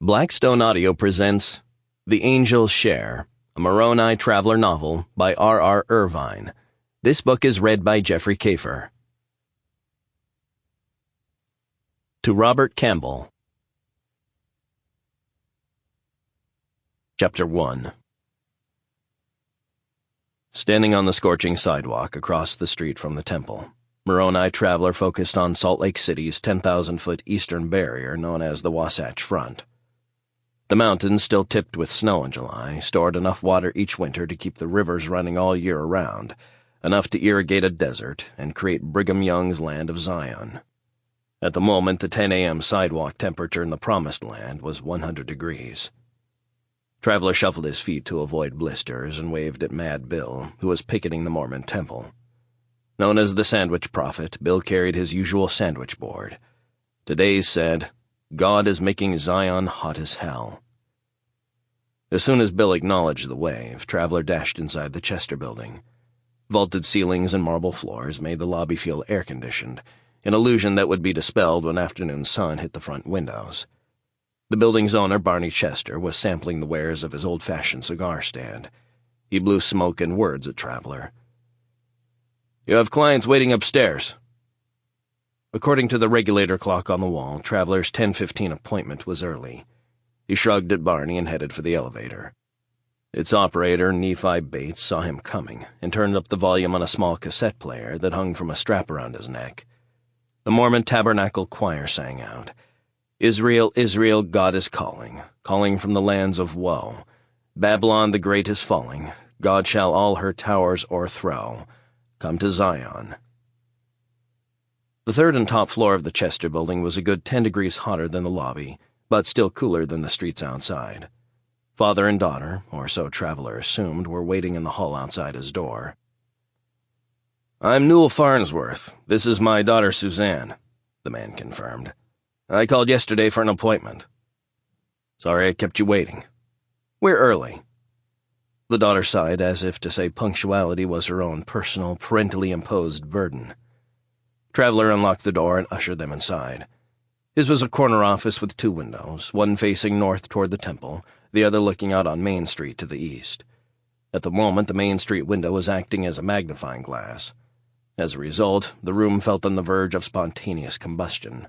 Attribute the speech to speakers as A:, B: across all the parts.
A: Blackstone Audio presents The Angel's Share, a Moroni Traveler novel by R. Irvine. This book is read by Jeffrey Kafer. To Robert Campbell. Chapter 1. Standing on the scorching sidewalk across the street from the temple, Moroni Traveler focused on Salt Lake City's 10,000-foot eastern barrier known as the Wasatch Front. The mountains, still tipped with snow in July, stored enough water each winter to keep the rivers running all year around, enough to irrigate a desert and create Brigham Young's Land of Zion. At the moment, the 10 a.m. sidewalk temperature in the Promised Land was 100 degrees. Traveler shuffled his feet to avoid blisters and waved at Mad Bill, who was picketing the Mormon temple. Known as the Sandwich Prophet, Bill carried his usual sandwich board. Today's said, "God is making Zion hot as hell." As soon as Bill acknowledged the wave, Traveler dashed inside the Chester building. Vaulted ceilings and marble floors made the lobby feel air-conditioned, an illusion that would be dispelled when afternoon sun hit the front windows. The building's owner, Barney Chester, was sampling the wares of his old-fashioned cigar stand. He blew smoke and words at Traveler. "You have clients waiting upstairs." According to the regulator clock on the wall, Traveler's 10:15 appointment was early. He shrugged at Barney and headed for the elevator. Its operator, Nephi Bates, saw him coming and turned up the volume on a small cassette player that hung from a strap around his neck. The Mormon Tabernacle Choir sang out, "Israel, Israel, God is calling, calling from the lands of woe. Babylon the great is falling, God shall all her towers o'erthrow. Come to Zion." The third and top floor of the Chester building was a good 10 degrees hotter than the lobby, but still cooler than the streets outside. Father and daughter, or so Traveler assumed, were waiting in the hall outside his door. "I'm Newell Farnsworth. This is my daughter Suzanne," the man confirmed. "I called yesterday for an appointment." "Sorry I kept you waiting." "We're early." The daughter sighed as if to say punctuality was her own personal, parentally imposed burden. Traveler unlocked the door and ushered them inside. His was a corner office with 2 windows, one facing north toward the temple, the other looking out on Main Street to the east. At the moment, the Main Street window was acting as a magnifying glass. As a result, the room felt on the verge of spontaneous combustion.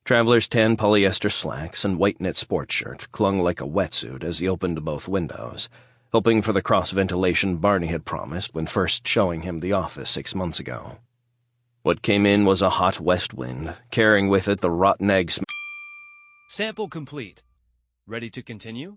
A: Traveler's tan polyester slacks and white knit sports shirt clung like a wetsuit as he opened both windows, hoping for the cross-ventilation Barney had promised when first showing him the office 6 months ago. What came in was a hot west wind, carrying with it the rotten egg smell.
B: Sample complete. Ready to continue?